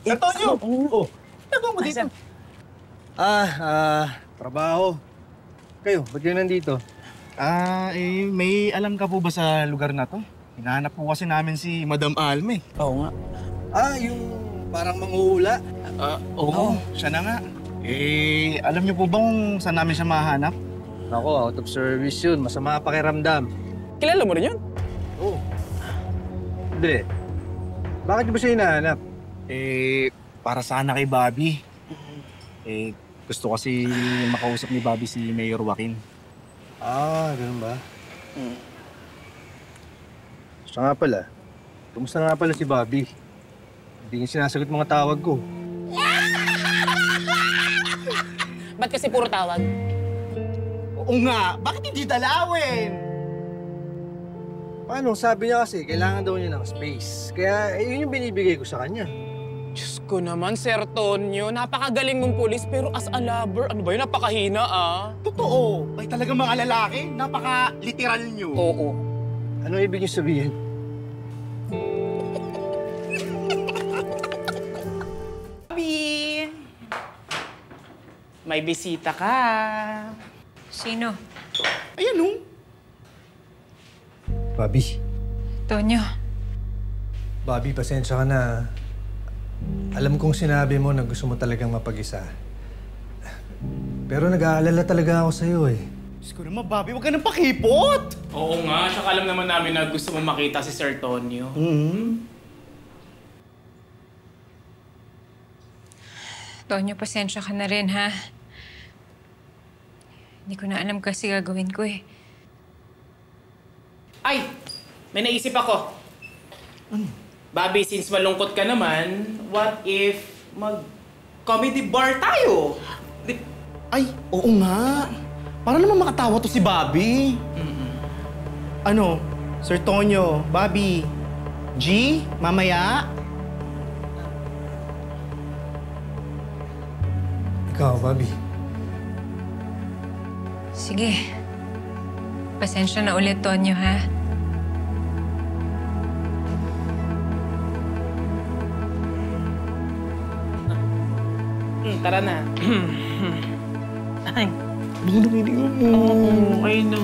Antonio! Oh, nagawa mo dito? Trabaho. Kayo, ba't kayo nandito? May alam ka po ba sa lugar na to? Hinahanap po kasi namin si Madam Alme. Oo nga. Yung parang manghuhula? Oo, siya na nga. Alam niyo po ba kung saan namin siya mahanap? Ako, out of service yun. Masama pakiramdam. Kilala mo rin yun? Oo. Hindi. Bakit ba siya hinahanap? Para sana kay Bobby. Gusto kasi makausap ni Bobby si Mayor Joaquin. Ganun ba? Siya nga pala. Kumusta nga pala si Bobby? Hindi niya sinasagot mga tawag ko. Ba't kasi puro tawag? Oo nga, bakit hindi dalawin? Paano? Sabi niya kasi, kailangan daw niya ng space. Kaya yun yung binibigay ko sa kanya. Diyos ko naman, Sir Tonyo. Napakagaling mong pulis, pero as a lover, ano ba yun? Napakahina, Totoo. Ay talaga mga lalaki, napaka-literal nyo. Oo. Ano ibig niyo sabihin? Bobby! May bisita ka. Sino? Ayan o. Bobby. Tonyo. Bobby, pasensya ka na. Alam kong sinabi mo na gusto mo talagang mapag-isa. Pero nag-aalala talaga ako sa'yo eh. Diyos ko naman, Bobby, huwag ka nang pakipot! Oo nga, saka alam naman namin na gusto mo makita si Sir Tonyo. Tonyo, pasensya ka na rin, ha? Hindi ko na alam kasi gagawin ko eh. Ay! May naisip ako. Bobby, since malungkot ka naman, what if mag-comedy bar tayo? Ay, oo nga. Para naman makatawa to si Bobby. Ano, Sir Tonyo, Bobby, G, mamaya? Ikaw, Bobby. Sige. Pasensya na ulit, Tonyo, ha? Tara na. Ay, hindi mo. I know.